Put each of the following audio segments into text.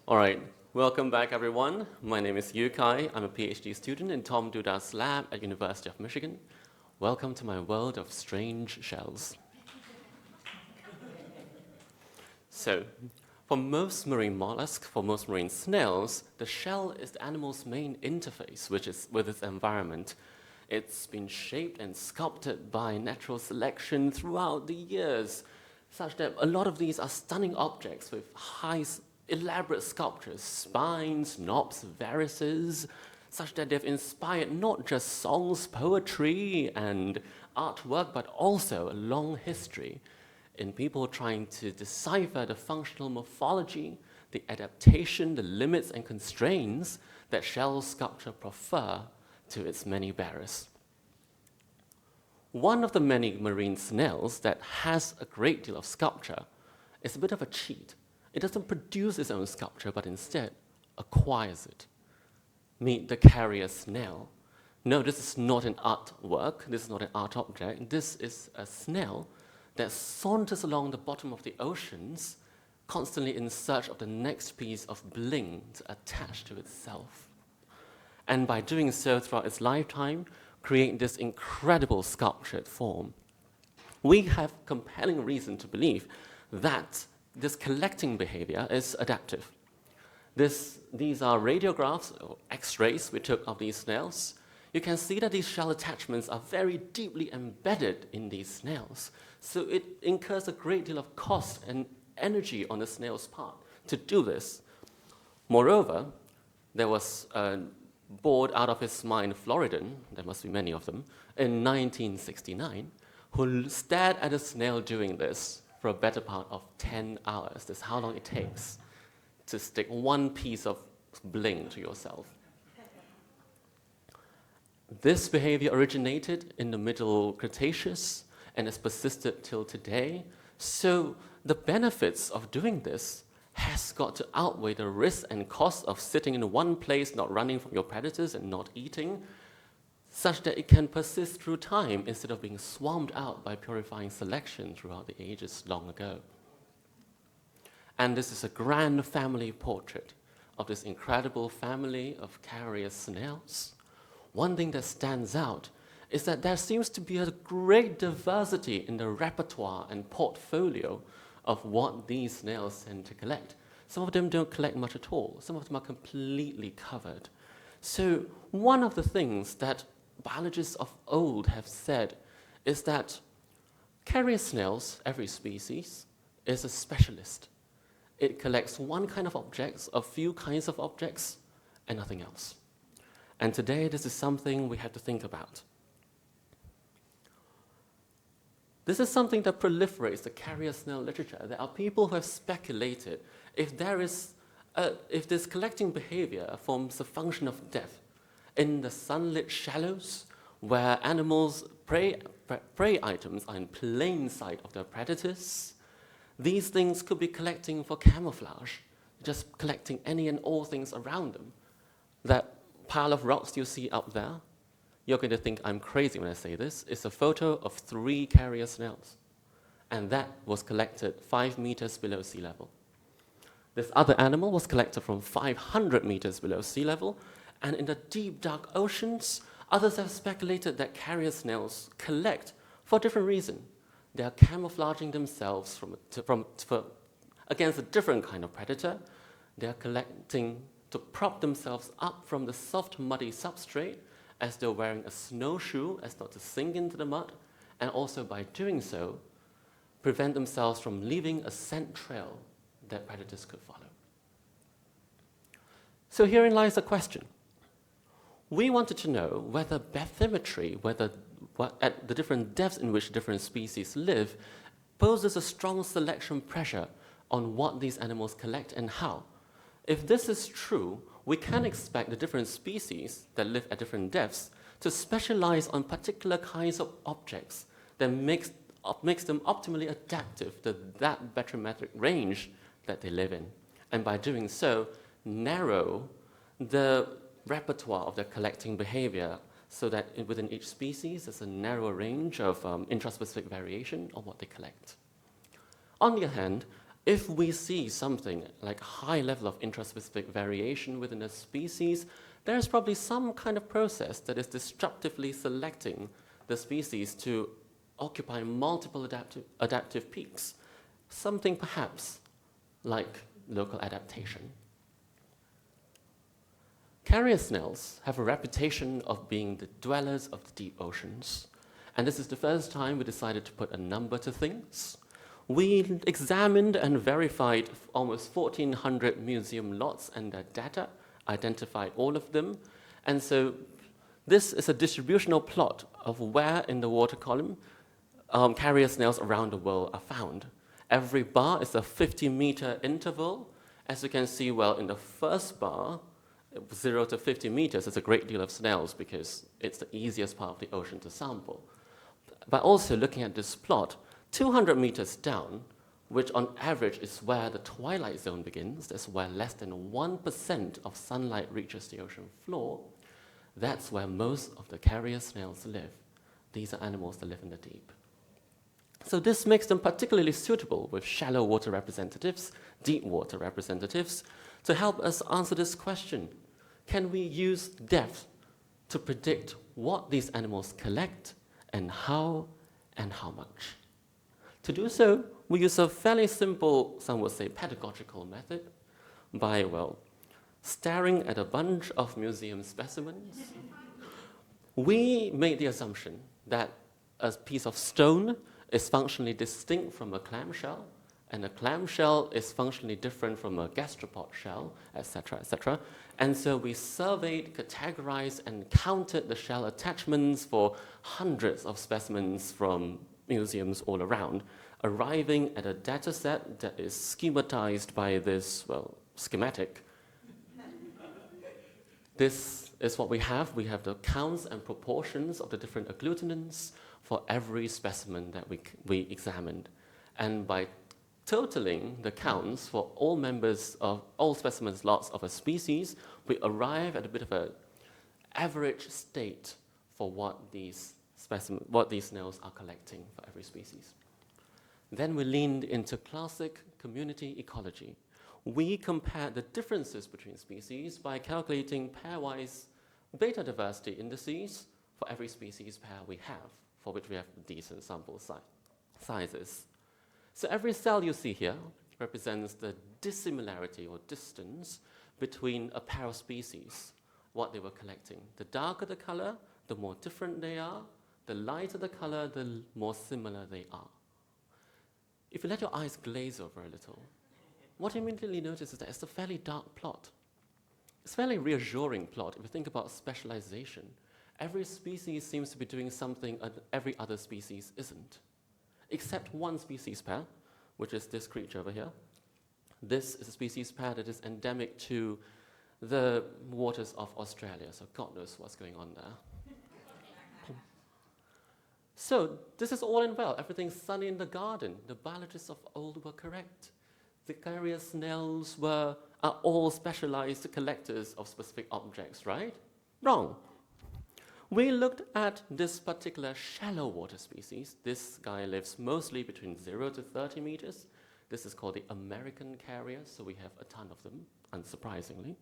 All right, welcome back everyone. My name is Yukai. I'm a PhD student in Tom Duda's lab at University of Michigan. Welcome to my world of strange shells. So, for most marine mollusks, for most marine snails, the shell is the animal's main interface, which is with its environment. It's been shaped and sculpted by natural selection throughout the years, such that a lot of these are stunning objects with elaborate sculptures, spines, knobs, varices, such that they've inspired not just songs, poetry, and artwork, but also a long history in people trying to decipher the functional morphology, the adaptation, the limits and constraints that shell sculpture prefer to its many bearers. One of the many marine snails that has a great deal of sculpture is a bit of a cheat. It doesn't produce its own sculpture, but instead acquires it. Meet the carrier snail. No, this is not an artwork. This is not an art object. This is a snail that saunters along the bottom of the oceans, constantly in search of the next piece of bling to attach to itself. And by doing so throughout its lifetime, create this incredible sculptured form. We have compelling reason to believe that this collecting behavior is adaptive. These are radiographs or X-rays we took of these snails. You can see that these shell attachments are very deeply embedded in these snails. So it incurs a great deal of cost and energy on the snail's part to do this. Moreover, there was a bored out of his mind Floridan, there must be many of them, in 1969, who stared at a snail doing this for a better part of 10 hours. That's how long it takes to stick one piece of bling to yourself. This behavior originated in the Middle Cretaceous and has persisted till today. So the benefits of doing this has got to outweigh the risks and costs of sitting in one place, not running from your predators and not eating, such that it can persist through time instead of being swamped out by purifying selection throughout the ages long ago. And this is a grand family portrait of this incredible family of carrier snails. One thing that stands out is that there seems to be a great diversity in the repertoire and portfolio of what these snails tend to collect. Some of them don't collect much at all. Some of them are completely covered. So one of the things that biologists of old have said is that carrier snails, every species, is a specialist. It collects one kind of objects, a few kinds of objects, and nothing else. And today, this is something we have to think about. This is something that proliferates the carrier snail literature. There are people who have speculated if this collecting behavior forms a function of depth in the sunlit shallows where animals, prey items are in plain sight of their predators. These things could be collecting for camouflage, just collecting any and all things around them. That pile of rocks you see up there, you're going to think I'm crazy when I say this. It's a photo of 3 carrier snails. And that was collected 5 meters below sea level. This other animal was collected from 500 meters below sea level. And in the deep, dark oceans, others have speculated that carrier snails collect for a different reason. They are camouflaging themselves against a different kind of predator. They are collecting to prop themselves up from the soft, muddy substrate as they're wearing a snowshoe as not to sink into the mud, and also by doing so, prevent themselves from leaving a scent trail that predators could follow. So herein lies a question. We wanted to know whether bathymetry, at the different depths in which different species live, poses a strong selection pressure on what these animals collect and how. If this is true, we can expect the different species that live at different depths to specialize on particular kinds of objects that makes them optimally adaptive to that bathymetric range that they live in. And by doing so, narrow the repertoire of their collecting behavior so that within each species, there's a narrower range of intraspecific variation of what they collect. On the other hand, If we see something like high level of intraspecific variation within a species, there's probably some kind of process that is destructively selecting the species to occupy multiple adaptive peaks. Something perhaps like local adaptation. Carrier snails have a reputation of being the dwellers of the deep oceans. And this is the first time we decided to put a number to things. We examined and verified almost 1,400 museum lots and their data, identified all of them. And so this is a distributional plot of where in the water column carrier snails around the world are found. Every bar is a 50-meter interval. As you can see, well, in the first bar, 0 to 50 meters is a great deal of snails because it's the easiest part of the ocean to sample. But also looking at this plot, 200 meters down, which on average is where the twilight zone begins, that's where less than 1% of sunlight reaches the ocean floor, that's where most of the carrier snails live. These are animals that live in the deep. So this makes them particularly suitable with shallow water representatives, deep water representatives, to help us answer this question. Can we use depth to predict what these animals collect and how much? To do so, we use a fairly simple, some would say pedagogical method by, well, staring at a bunch of museum specimens. We made the assumption that a piece of stone is functionally distinct from a clamshell, and a clamshell is functionally different from a gastropod shell, etc., etc. And so we surveyed, categorized, and counted the shell attachments for hundreds of specimens from museums all around, arriving at a data set that is schematized by this, well, schematic. This is what we have. We have the counts and proportions of the different agglutinins for every specimen that we examined. And by totaling the counts for all members of all specimens lots of a species, we arrive at a bit of an average state for what these snails are collecting for every species. Then we leaned into classic community ecology. We compared the differences between species by calculating pairwise beta diversity indices for every species pair we have, for which we have decent sample sizes. So every cell you see here represents the dissimilarity or distance between a pair of species, what they were collecting. The darker the color, the more different they are. The lighter the color, the more similar they are. If you let your eyes glaze over a little, what you immediately notice is that it's a fairly dark plot. It's a fairly reassuring plot if you think about specialization. Every species seems to be doing something every other species isn't, except one species pair, which is this creature over here. This is a species pair that is endemic to the waters of Australia, so God knows what's going on there. So this is all in well. Everything's sunny in the garden. The biologists of old were correct. The carrier snails are all specialized collectors of specific objects, right? Wrong. We looked at this particular shallow water species. This guy lives mostly between 0 to 30 meters. This is called the American carrier, so we have a ton of them, unsurprisingly.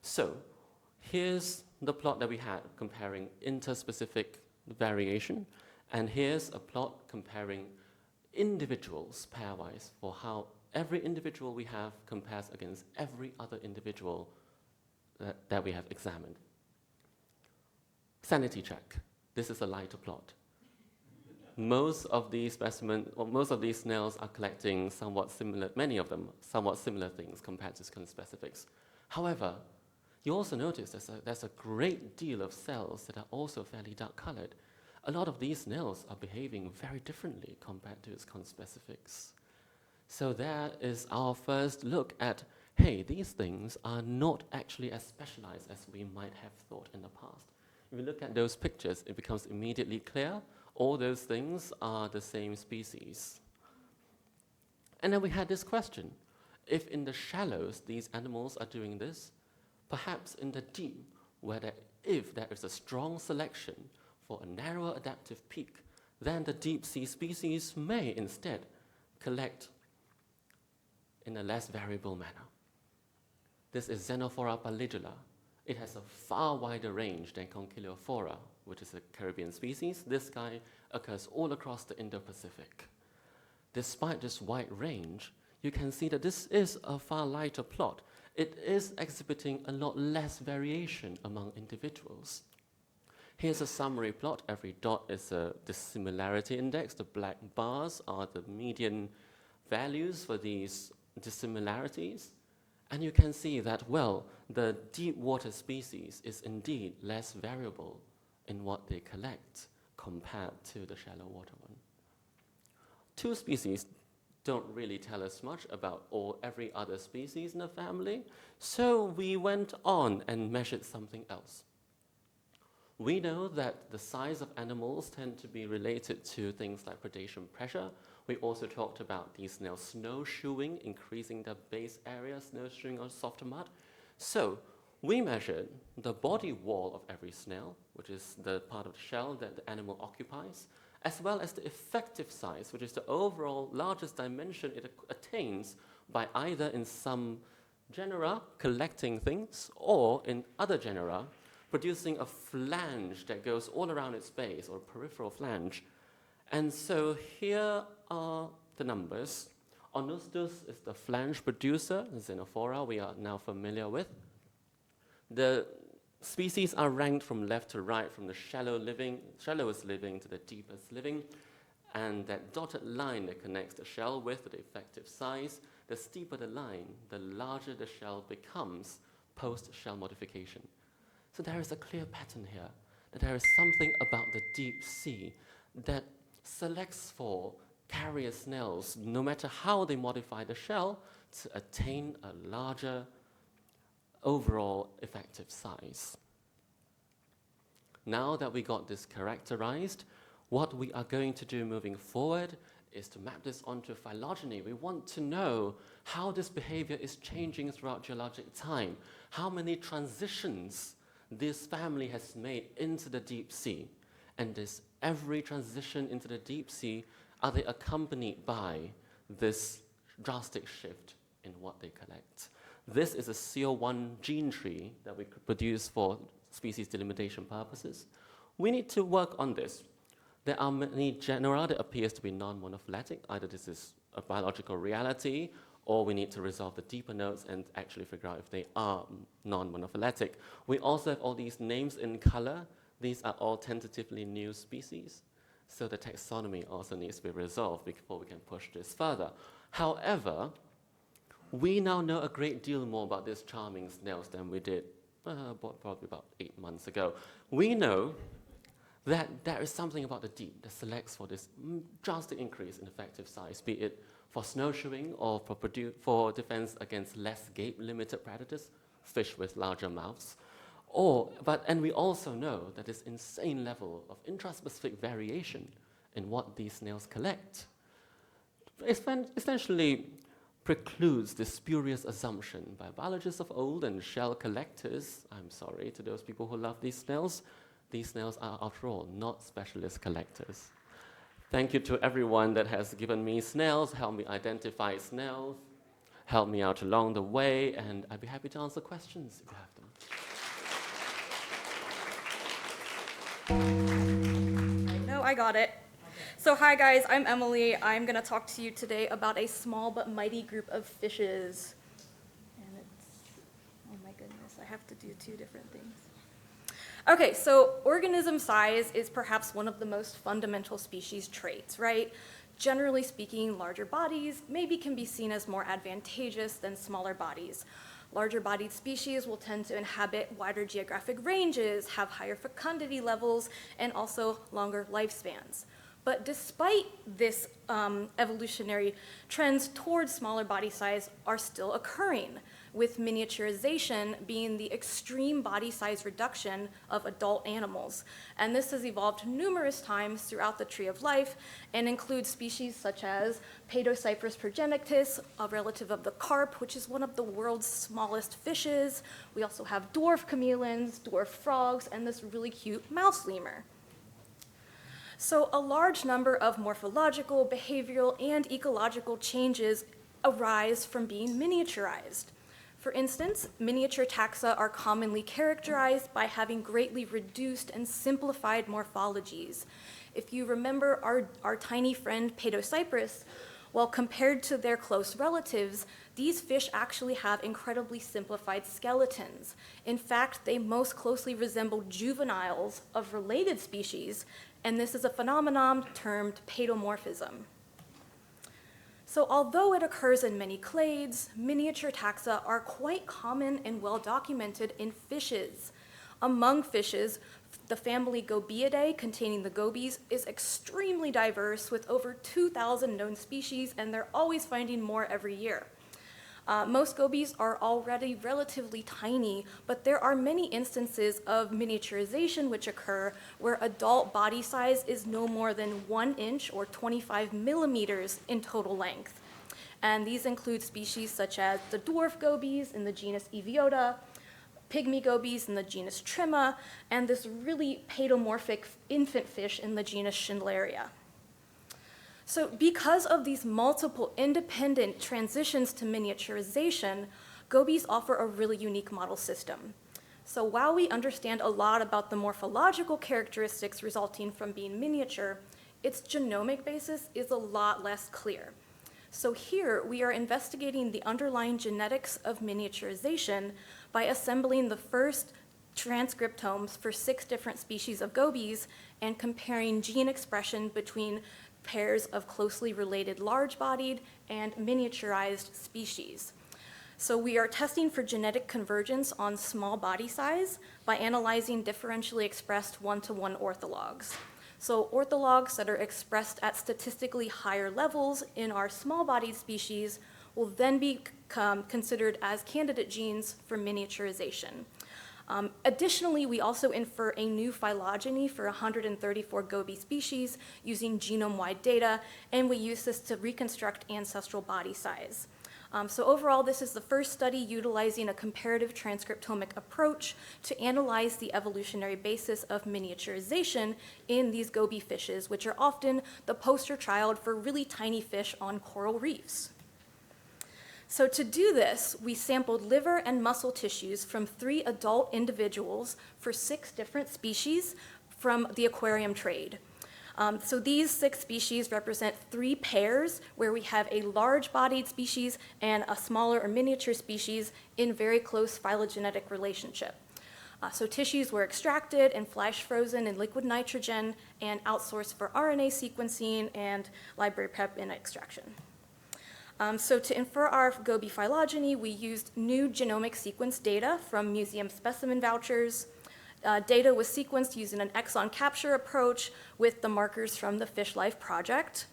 So here's the plot that we had comparing interspecific variation, and here's a plot comparing individuals pairwise for how every individual we have compares against every other individual that we have examined. Sanity check. This is a lighter plot. Most of these snails are collecting somewhat similar, many of them, somewhat similar things compared to conspecifics. However, you also notice there's a great deal of cells that are also fairly dark colored. A lot of these snails are behaving very differently compared to its conspecifics. So there is our first look at, hey, these things are not actually as specialized as we might have thought in the past. If you look at those pictures, it becomes immediately clear all those things are the same species. And then we had this question. If in the shallows these animals are doing this, perhaps in the deep, if there is a strong selection for a narrower adaptive peak, then the deep sea species may instead collect in a less variable manner. This is Xenophora pallidula. It has a far wider range than Conchyliophora, which is a Caribbean species. This guy occurs all across the Indo-Pacific. Despite this wide range, you can see that this is a far lighter plot. It is exhibiting a lot less variation among individuals. Here's a summary plot. Every dot is a dissimilarity index. The black bars are the median values for these dissimilarities. And you can see that, well, the deep water species is indeed less variable in what they collect compared to the shallow water one. Two species don't really tell us much about every other species in the family, so we went on and measured something else. We know that the size of animals tend to be related to things like predation pressure. We also talked about these snails snowshoeing, increasing the base area, snowshoeing on softer mud. So we measured the body wall of every snail, which is the part of the shell that the animal occupies, as well as the effective size, which is the overall largest dimension it attains by either in some genera collecting things or in other genera producing a flange that goes all around its base, or a peripheral flange. And so here are the numbers. Onustus is the flange producer, Xenophora we are now familiar with. The species are ranked from left to right, from the shallowest living to the deepest living. And that dotted line that connects the shell width to the effective size, the steeper the line, the larger the shell becomes post-shell modification. So there is a clear pattern here, that there is something about the deep sea that selects for carrier snails, no matter how they modify the shell, to attain a larger overall effective size. Now that we got this characterized, what we are going to do moving forward is to map this onto phylogeny. We want to know how this behavior is changing throughout geologic time, how many transitions this family has made into the deep sea. And this every transition into the deep sea, are they accompanied by this drastic shift in what they collect? This is a CO1 gene tree that we could produce for species delimitation purposes. We need to work on this. There are many genera that appears to be non-monophyletic. Either this is a biological reality, or we need to resolve the deeper nodes and actually figure out if they are non-monophyletic. We also have all these names in color. These are all tentatively new species. So the taxonomy also needs to be resolved before we can push this further. However, we now know a great deal more about these charming snails than we did probably about 8 months ago. We know that there is something about the deep that selects for this drastic increase in effective size, be it for snowshoeing or for defense against less gape-limited predators, fish with larger mouths. And we also know that this insane level of intraspecific variation in what these snails collect essentially precludes this spurious assumption by biologists of old and shell collectors. I'm sorry to those people who love these snails. These snails are, after all, not specialist collectors. Thank you to everyone that has given me snails, helped me identify snails, helped me out along the way, and I'd be happy to answer questions if you have them. No, I got it. So hi guys, I'm Emily. I'm gonna talk to you today about a small but mighty group of fishes. And oh my goodness, I have to do 2 different things. Okay, so organism size is perhaps one of the most fundamental species traits, right? Generally speaking, larger bodies maybe can be seen as more advantageous than smaller bodies. Larger bodied species will tend to inhabit wider geographic ranges, have higher fecundity levels, and also longer lifespans. But despite this evolutionary trends towards smaller body size are still occurring, with miniaturization being the extreme body size reduction of adult animals. And this has evolved numerous times throughout the tree of life and includes species such as Paedocyprus progenictus, a relative of the carp, which is one of the world's smallest fishes. We also have dwarf chameleons, dwarf frogs, and this really cute mouse lemur. So a large number of morphological, behavioral, and ecological changes arise from being miniaturized. For instance, miniature taxa are commonly characterized by having greatly reduced and simplified morphologies. If you remember our tiny friend Paedocyprus, well, compared to their close relatives, these fish actually have incredibly simplified skeletons. In fact, they most closely resemble juveniles of related species, and this is a phenomenon termed paedomorphism. So although it occurs in many clades, miniature taxa are quite common and well documented in fishes. Among fishes, the family Gobiidae, containing the gobies, is extremely diverse with over 2,000 known species, and they're always finding more every year. Most gobies are already relatively tiny, but there are many instances of miniaturization which occur where adult body size is no more than 1 inch or 25 millimeters in total length. And these include species such as the dwarf gobies in the genus Eviota, pygmy gobies in the genus Trimma, and this really paedomorphic infant fish in the genus Schindleria. So because of these multiple independent transitions to miniaturization, gobies offer a really unique model system. So while we understand a lot about the morphological characteristics resulting from being miniature, its genomic basis is a lot less clear. So here we are investigating the underlying genetics of miniaturization by assembling the first transcriptomes for 6 different species of gobies and comparing gene expression between pairs of closely related large-bodied and miniaturized species. So we are testing for genetic convergence on small body size by analyzing differentially expressed one-to-one orthologs. So orthologs that are expressed at statistically higher levels in our small-bodied species will then become considered as candidate genes for miniaturization. Additionally, we also infer a new phylogeny for 134 goby species using genome-wide data, and we use this to reconstruct ancestral body size. So overall, this is the first study utilizing a comparative transcriptomic approach to analyze the evolutionary basis of miniaturization in these goby fishes, which are often the poster child for really tiny fish on coral reefs. So to do this, we sampled liver and muscle tissues from 3 adult individuals for 6 different species from the aquarium trade. So these 6 species represent 3 pairs where we have a large-bodied species and a smaller or miniature species in very close phylogenetic relationship. So tissues were extracted and flash frozen in liquid nitrogen and outsourced for RNA sequencing and library prep and extraction. So to infer our goby phylogeny, we used new genomic sequence data from museum specimen vouchers. Data was sequenced using an exon capture approach with the markers from the Fish Life Project.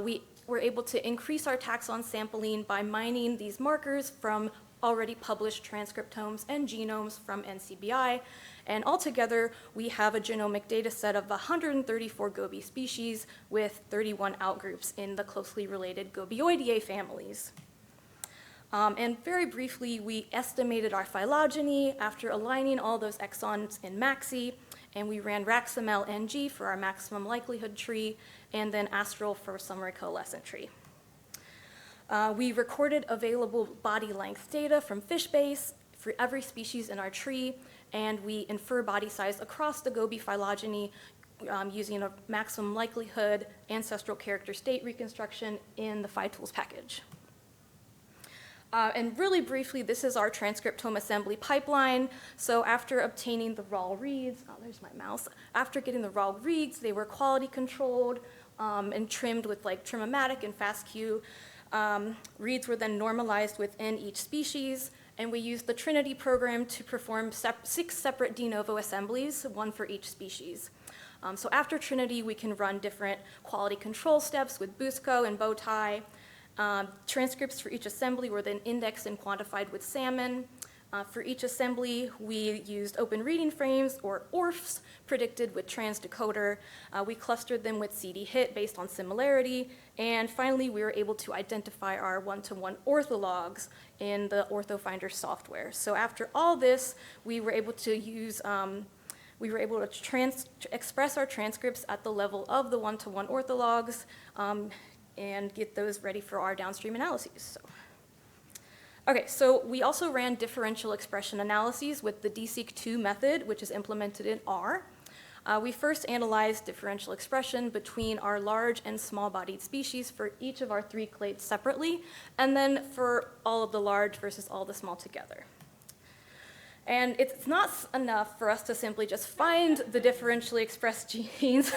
We were able to increase our taxon sampling by mining these markers from already published transcriptomes and genomes from NCBI. And altogether, we have a genomic data set of 134 goby species with 31 outgroups in the closely related Gobioideae families. And very briefly, we estimated our phylogeny after aligning all those exons in MAXI, and we ran RAXML-NG for our maximum likelihood tree, and then Astral for summary coalescent tree. We recorded available body length data from FishBase for every species in our tree, and we infer body size across the goby phylogeny using a maximum likelihood ancestral character state reconstruction in the PhyTools package. And really briefly, this is our transcriptome assembly pipeline. So after obtaining the raw reads, oh, there's my mouse. After getting the raw reads, they were quality controlled and trimmed with like Trimmomatic and FastQ. Reads were then normalized within each species, and we used the Trinity program to perform 6 separate de novo assemblies, 1 for each species. So after Trinity, we can run different quality control steps with Busco and Bowtie. Transcripts for each assembly were then indexed and quantified with Salmon. For each assembly, we used open reading frames, or ORFs, predicted with transdecoder. We clustered them with CD-HIT based on similarity. And finally, we were able to identify our one-to-one orthologs in the OrthoFinder software. So after all this, we were able to use express our transcripts at the level of the one-to-one orthologs, and get those ready for our downstream analyses. Okay, so we also ran differential expression analyses with the DSeq2 method, which is implemented in R. We first analyzed differential expression between our large and small-bodied species for each of our 3 clades separately, and then for all of the large versus all the small together. And it's not enough for us to simply just find the differentially expressed genes.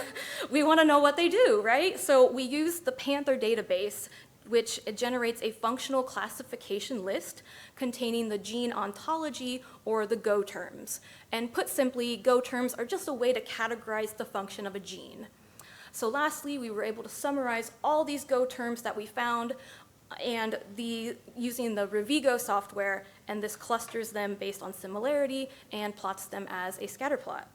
We want to know what they do, right? So we use the Panther database, which generates a functional classification list containing the gene ontology, or the Go terms. And put simply, Go terms are just a way to categorize the function of a gene. So lastly, we were able to summarize all these Go terms that we found and using the Revigo software, and this clusters them based on similarity and plots them as a scatter plot.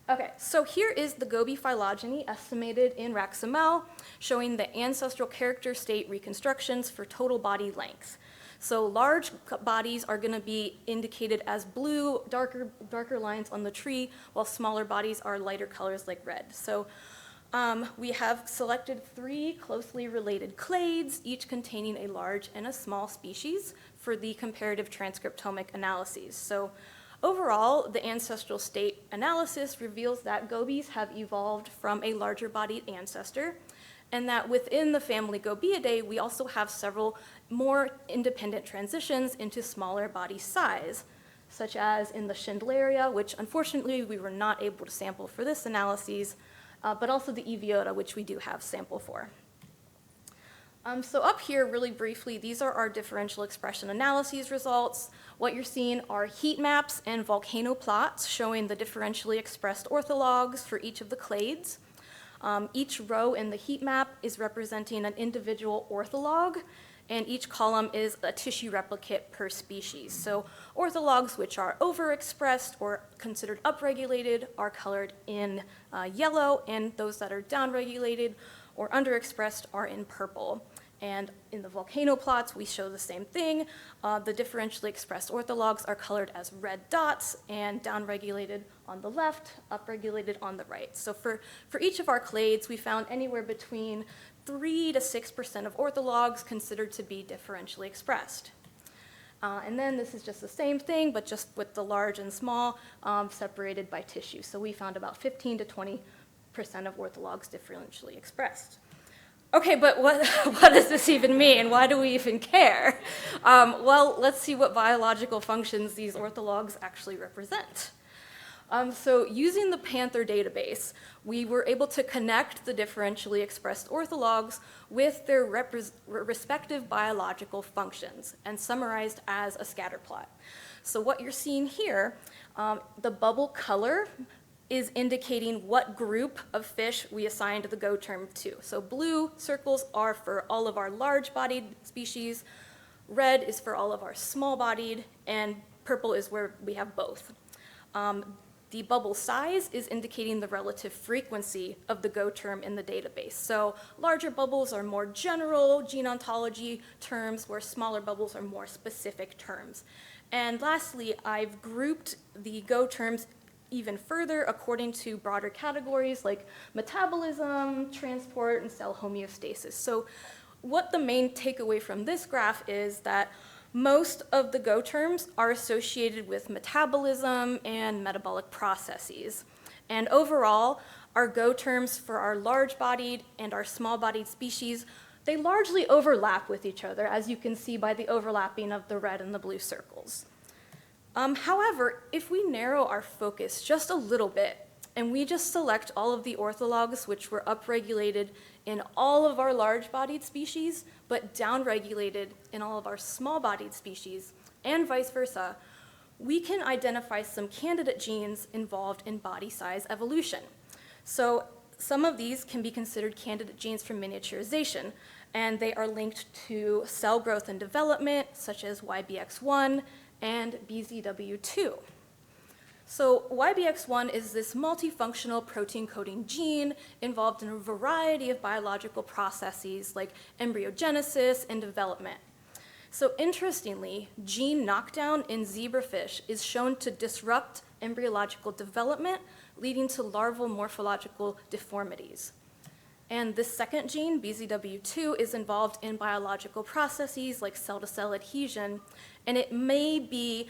Okay, so here is the Gobi phylogeny estimated in RACSML, showing the ancestral character state reconstructions for total body length. So large bodies are going to be indicated as blue, darker lines on the tree, while smaller bodies are lighter colors like red. So we have selected 3 closely related clades, each containing a large and a small species for the comparative transcriptomic analyses. So overall, the ancestral state analysis reveals that gobies have evolved from a larger bodied ancestor, and that within the family Gobiidae, we also have several more independent transitions into smaller body size, such as in the Schindleria, which unfortunately we were not able to sample for this analysis, but also the Eviota, which we do have sample for. So up here, really briefly, these are our differential expression analyses results. What you're seeing are heat maps and volcano plots showing the differentially expressed orthologs for each of the clades. Each row in the heat map is representing an individual ortholog, and each column is a tissue replicate per species. So orthologs which are overexpressed or considered upregulated are colored in yellow, and those that are downregulated or underexpressed are in purple. And in the volcano plots, we show the same thing. The differentially expressed orthologs are colored as red dots and downregulated on the left, upregulated on the right. So for each of our clades, we found anywhere between 3 to 6% of orthologs considered to be differentially expressed. And then this is just the same thing, but just with the large and small separated by tissue. So we found about 15 to 20% of orthologs differentially expressed. Okay, but what does this even mean? Why do we even care? Well, let's see what biological functions these orthologs actually represent. So using the Panther database, we were able to connect the differentially expressed orthologs with their respective biological functions and summarized as a scatter plot. So what you're seeing here, the bubble color is indicating what group of fish we assigned the Go term to. So blue circles are for all of our large-bodied species, red is for all of our small-bodied, and purple is where we have both. The bubble size is indicating the relative frequency of the Go term in the database. So larger bubbles are more general gene ontology terms, where smaller bubbles are more specific terms. And lastly, I've grouped the Go terms even further according to broader categories like metabolism, transport, and cell homeostasis. So what the main takeaway from this graph is that most of the Go terms are associated with metabolism and metabolic processes. And overall, our Go terms for our large-bodied and our small-bodied species, they largely overlap with each other, as you can see by the overlapping of the red and the blue circles. However, if we narrow our focus just a little bit, and we just select all of the orthologs which were upregulated in all of our large-bodied species, but downregulated in all of our small-bodied species, and vice versa, we can identify some candidate genes involved in body size evolution. So some of these can be considered candidate genes for miniaturization, and they are linked to cell growth and development, such as YBX1 and BZW2. So YBX1 is this multifunctional protein coding gene involved in a variety of biological processes like embryogenesis and development. So interestingly, gene knockdown in zebrafish is shown to disrupt embryological development, leading to larval morphological deformities. And this second gene, BZW2, is involved in biological processes like cell-to-cell adhesion, and it may be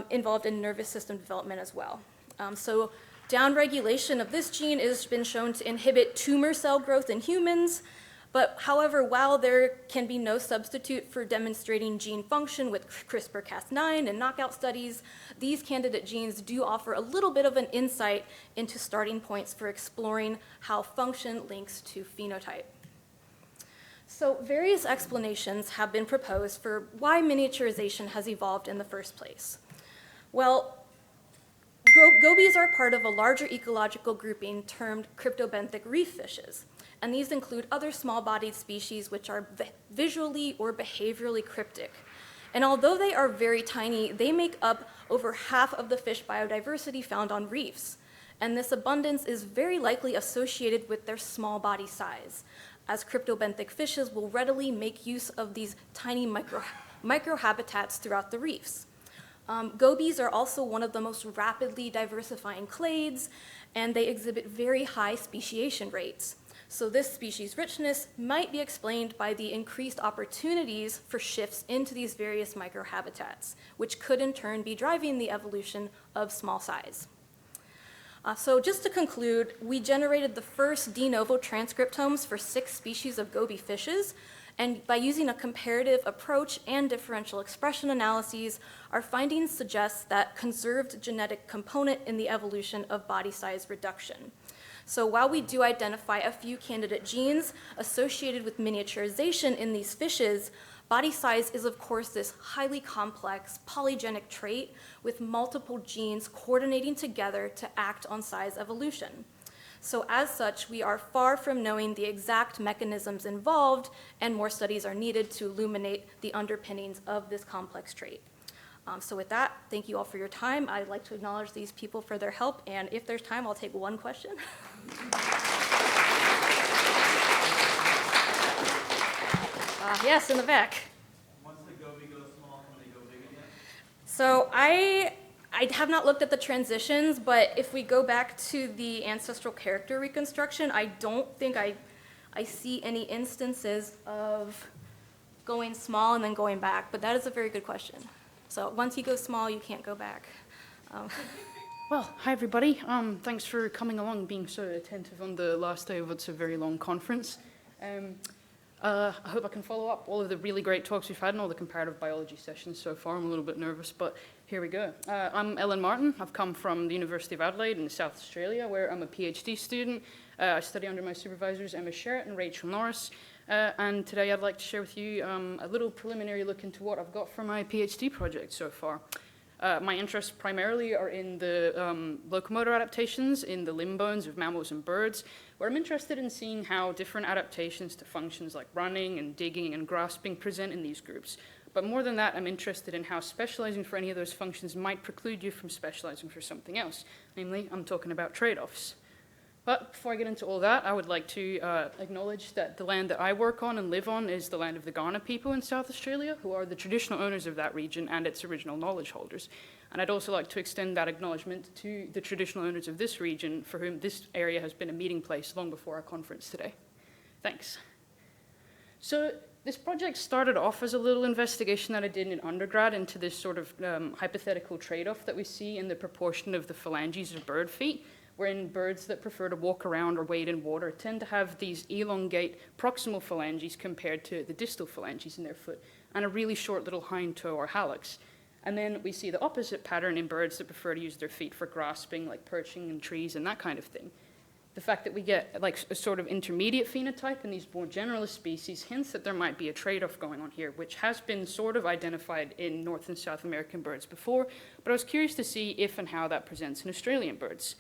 involved in nervous system development as well. So downregulation of this gene has been shown to inhibit tumor cell growth in humans, but however, while there can be no substitute for demonstrating gene function with CRISPR-Cas9 and knockout studies, these candidate genes do offer a little bit of an insight into starting points for exploring how function links to phenotype. So various explanations have been proposed for why miniaturization has evolved in the first place. Well, gobies are part of a larger ecological grouping termed cryptobenthic reef fishes. And these include other small-bodied species which are visually or behaviorally cryptic. And although they are very tiny, they make up over half of the fish biodiversity found on reefs. And this abundance is very likely associated with their small body size, as cryptobenthic fishes will readily make use of these tiny microhabitats throughout the reefs. Gobies are also one of the most rapidly diversifying clades, and they exhibit very high speciation rates. So this species richness might be explained by the increased opportunities for shifts into these various microhabitats, which could in turn be driving the evolution of small size. So just to conclude, we generated the first de novo transcriptomes for 6 species of goby fishes, and by using a comparative approach and differential expression analyses, our findings suggest that conserved genetic component in the evolution of body size reduction. So while we do identify a few candidate genes associated with miniaturization in these fishes, body size is of course this highly complex polygenic trait with multiple genes coordinating together to act on size evolution. So as such, we are far from knowing the exact mechanisms involved, and more studies are needed to illuminate the underpinnings of this complex trait. So with that, thank you all for your time. I'd like to acknowledge these people for their help, and if there's time, I'll take one question. Yes, in the back. Once the goby goes small, can they go big again? So I have not looked at the transitions, but if we go back to the ancestral character reconstruction, I don't think I see any instances of going small and then going back, but that is a very good question. So once you go small, you can't go back. Well, hi everybody. Thanks for coming along, being so attentive on the last day of what's a very long conference. I hope I can follow up all of the really great talks we've had and all the comparative biology sessions so far. I'm a little bit nervous, but here we go. I'm Ellen Martin. I've come from the University of Adelaide in South Australia, where I'm a PhD student. I study under my supervisors, Emma Sherritt and Rachel Norris. And today I'd like to share with you a little preliminary look into what I've got for my PhD project so far. My interests primarily are in the locomotor adaptations in the limb bones of mammals and birds, where I'm interested in seeing how different adaptations to functions like running and digging and grasping present in these groups. But more than that, I'm interested in how specializing for any of those functions might preclude you from specializing for something else. Namely, I'm talking about trade-offs. But before I get into all that, I would like to acknowledge that the land that I work on and live on is the land of the Kaurna people in South Australia, who are the traditional owners of that region and its original knowledge holders. And I'd also like to extend that acknowledgement to the traditional owners of this region, for whom this area has been a meeting place long before our conference today. Thanks. So this project started off as a little investigation that I did in undergrad into this sort of hypothetical trade-off that we see in the proportion of the phalanges of bird feet, wherein birds that prefer to walk around or wade in water tend to have these elongate proximal phalanges compared to the distal phalanges in their foot, and a really short little hind toe or hallux. And then we see the opposite pattern in birds that prefer to use their feet for grasping, like perching in trees and that kind of thing. The fact that we get like a sort of intermediate phenotype in these more generalist species hints that there might be a trade-off going on here, which has been sort of identified in North and South American birds before, but I was curious to see if and how that presents in Australian birds.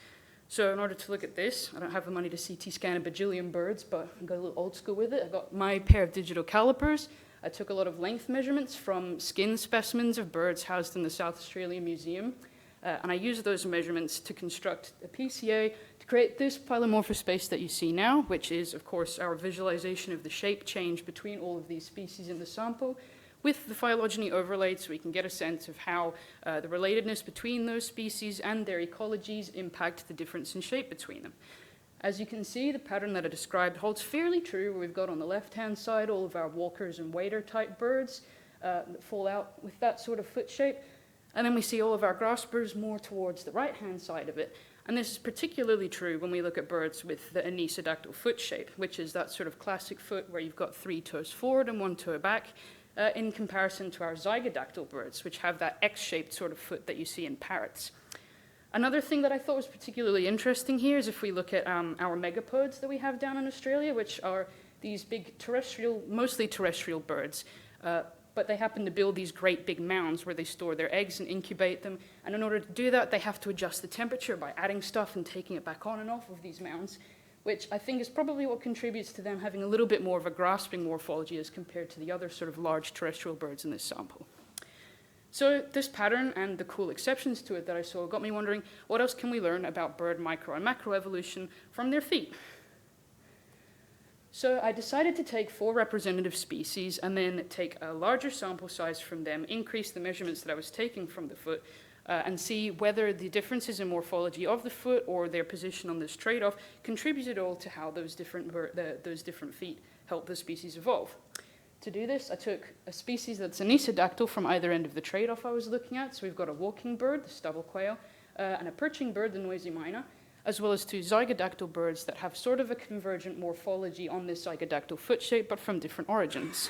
So in order to look at this, I don't have the money to CT scan a bajillion birds, but I got a little old school with it. I got my pair of digital calipers. I took a lot of length measurements from skin specimens of birds housed in the South Australian Museum, and I used those measurements to construct a PCA to create this polymorphic space that you see now, which is, of course, our visualization of the shape change between all of these species in the sample, with the phylogeny overlaid, so we can get a sense of how the relatedness between those species and their ecologies impact the difference in shape between them. As you can see, the pattern that I described holds fairly true, where we've got on the left-hand side all of our walkers and wader-type birds that fall out with that sort of foot shape. And then we see all of our graspers more towards the right-hand side of it. And this is particularly true when we look at birds with the anisodactyl foot shape, which is that sort of classic foot where you've got 3 toes forward and 1 toe back, in comparison to our zygodactyl birds, which have that X-shaped sort of foot that you see in parrots. Another thing that I thought was particularly interesting here is if we look at our megapodes that we have down in Australia, which are these big terrestrial, mostly terrestrial birds, but they happen to build these great big mounds where they store their eggs and incubate them. And in order to do that, they have to adjust the temperature by adding stuff and taking it back on and off of these mounds, which I think is probably what contributes to them having a little bit more of a grasping morphology as compared to the other sort of large terrestrial birds in this sample. So this pattern and the cool exceptions to it that I saw got me wondering, what else can we learn about bird micro and macroevolution from their feet? So I decided to take 4 representative species and then take a larger sample size from them, increase the measurements that I was taking from the foot, and see whether the differences in morphology of the foot or their position on this trade-off contributed all to how those different feet help the species evolve. To do this, I took a species that's anisodactyl from either end of the trade-off I was looking at. So we've got a walking bird, the stubble quail, and a perching bird, the noisy myna, as well as 2 zygodactyl birds that have sort of a convergent morphology on this zygodactyl foot shape, but from different origins.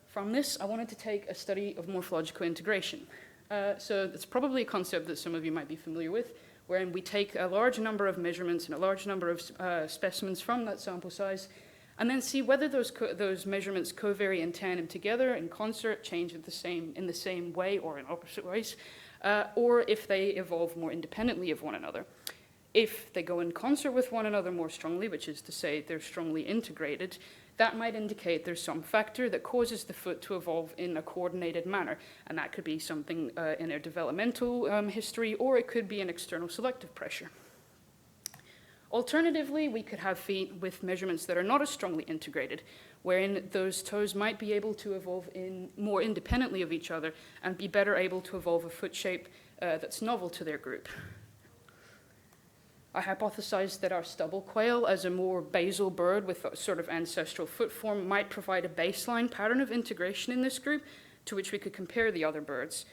From this, I wanted to take a study of morphological integration. So it's probably a concept that some of you might be familiar with, wherein we take a large number of measurements and a large number of specimens from that sample size, and then see whether those measurements covary in tandem together, in concert, change in the same way or in opposite ways, or if they evolve more independently of one another. If they go in concert with one another more strongly, which is to say they're strongly integrated, that might indicate there's some factor that causes the foot to evolve in a coordinated manner. And that could be something in their developmental history, or it could be an external selective pressure. Alternatively, we could have feet with measurements that are not as strongly integrated, wherein those toes might be able to evolve more independently of each other and be better able to evolve a foot shape that's novel to their group. I hypothesized that our stubble quail, as a more basal bird with a sort of ancestral foot form, might provide a baseline pattern of integration in this group to which we could compare the other birds.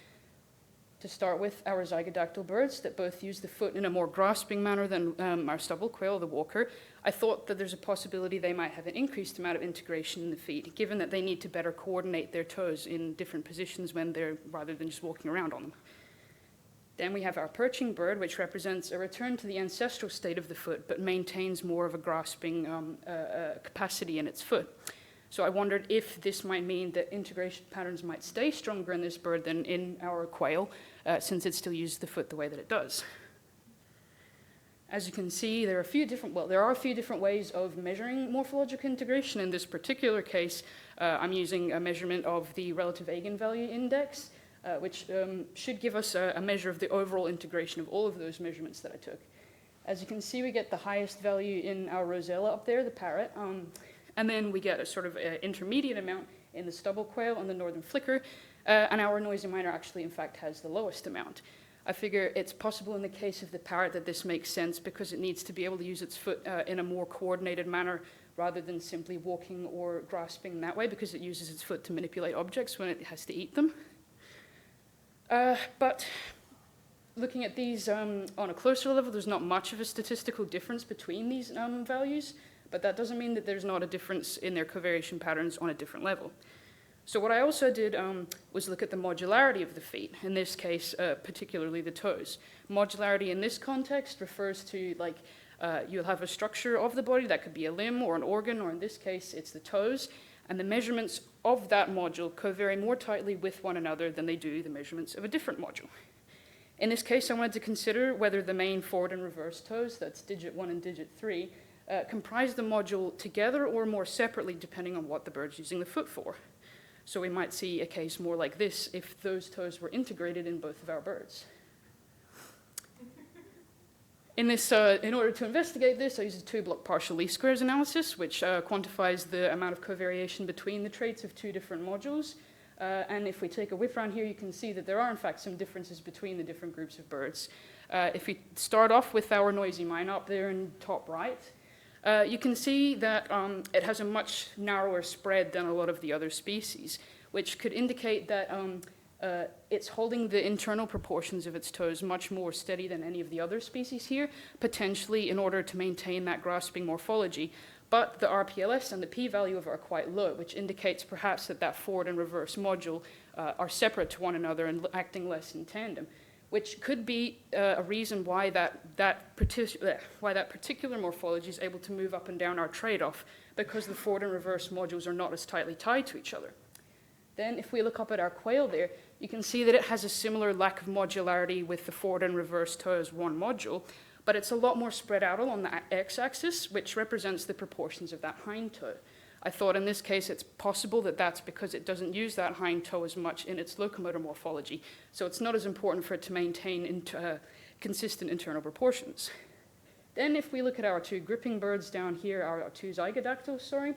To start with, our zygodactyl birds that both use the foot in a more grasping manner than our stubble quail, the walker, I thought that there's a possibility they might have an increased amount of integration in the feet, given that they need to better coordinate their toes in different positions rather than just walking around on them. Then we have our perching bird, which represents a return to the ancestral state of the foot, but maintains more of a grasping capacity in its foot. So I wondered if this might mean that integration patterns might stay stronger in this bird than in our quail, since it still uses the foot the way that it does. As you can see, there are a few different ways of measuring morphological integration. In this particular case, I'm using a measurement of the relative eigenvalue index, which should give us a measure of the overall integration of all of those measurements that I took. As you can see, we get the highest value in our rosella up there, the parrot, and then we get a sort of intermediate amount in the stubble quail and the northern flicker, and our noisy myna actually, in fact, has the lowest amount. I figure it's possible in the case of the parrot that this makes sense because it needs to be able to use its foot in a more coordinated manner rather than simply walking or grasping that way, because it uses its foot to manipulate objects when it has to eat them. But looking at these on a closer level, there's not much of a statistical difference between these values, but that doesn't mean that there's not a difference in their covariation patterns on a different level. So what I also did was look at the modularity of the feet, in this case, particularly the toes. Modularity in this context refers to, you'll have a structure of the body that could be a limb or an organ, or in this case, it's the toes, and the measurements of that module covary more tightly with one another than they do the measurements of a different module. In this case, I wanted to consider whether the main forward and reverse toes, that's digit 1 and digit 3, comprise the module together or more separately depending on what the bird's using the foot for. So we might see a case more like this if those toes were integrated in both of our birds. In order to investigate this, I used a 2-block partial least squares analysis, which quantifies the amount of covariation between the traits of 2 different modules. And if we take a whiff around here, you can see that there are, in fact, some differences between the different groups of birds. If we start off with our noisy miner up there in top right, you can see that it has a much narrower spread than a lot of the other species, which could indicate that it's holding the internal proportions of its toes much more steady than any of the other species here, potentially in order to maintain that grasping morphology. But the RPLS and the p-value of it are quite low, which indicates perhaps that that forward and reverse module are separate to one another and acting less in tandem, which could be a reason why that particular morphology is able to move up and down our trade-off, because the forward and reverse modules are not as tightly tied to each other. Then if we look up at our quail there, you can see that it has a similar lack of modularity with the forward and reverse toe as one module, but it's a lot more spread out on the x-axis, which represents the proportions of that hind toe. I thought in this case it's possible that that's because it doesn't use that hind toe as much in its locomotor morphology, so it's not as important for it to maintain consistent internal proportions. Then if we look at our two gripping birds down here, our two zygodactyls,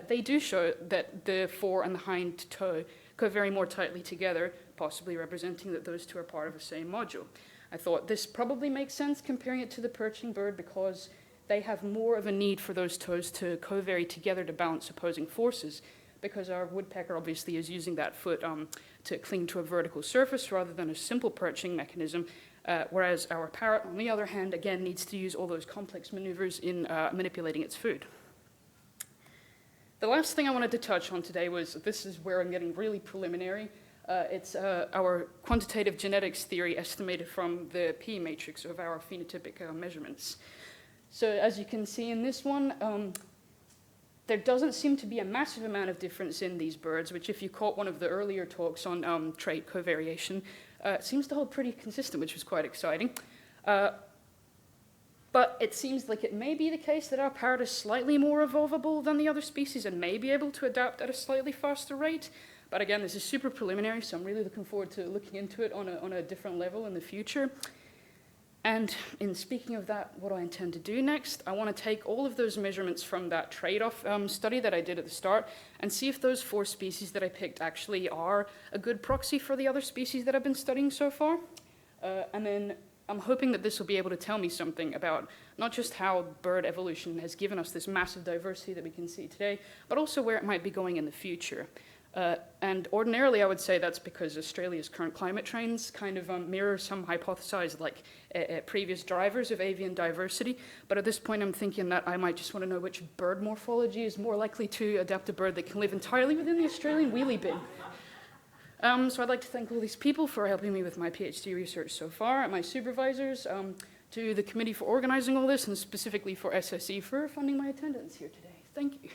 they do show that the fore and the hind toe go very more tightly together, possibly representing that those two are part of the same module. I thought this probably makes sense comparing it to the perching bird because they have more of a need for those toes to co-vary together to balance opposing forces, because our woodpecker obviously is using that foot to cling to a vertical surface rather than a simple perching mechanism, whereas our parrot, on the other hand, again needs to use all those complex maneuvers in manipulating its food. The last thing I wanted to touch on today was, this is where I'm getting really preliminary, it's our quantitative genetics theory estimated from the P matrix of our phenotypic measurements. So as you can see in this one, there doesn't seem to be a massive amount of difference in these birds, which if you caught one of the earlier talks on trait covariation, seems to hold pretty consistent, which was quite exciting. But it seems like it may be the case that our parrot is slightly more evolvable than the other species and may be able to adapt at a slightly faster rate. But again, this is super preliminary, so I'm really looking forward to looking into it on a different level in the future. And in speaking of that, what I intend to do next, I want to take all of those measurements from that trade-off study that I did at the start and see if those 4 species that I picked actually are a good proxy for the other species that I've been studying so far. And then I'm hoping that this will be able to tell me something about not just how bird evolution has given us this massive diversity that we can see today, but also where it might be going in the future. And ordinarily, I would say that's because Australia's current climate trends kind of mirror some hypothesized previous drivers of avian diversity. But at this point, I'm thinking that I might just want to know which bird morphology is more likely to adapt a bird that can live entirely within the Australian wheelie bin. So I'd like to thank all these people for helping me with my PhD research so far, and my supervisors, to the committee for organizing all this, and specifically for SSE for funding my attendance here today. Thank you.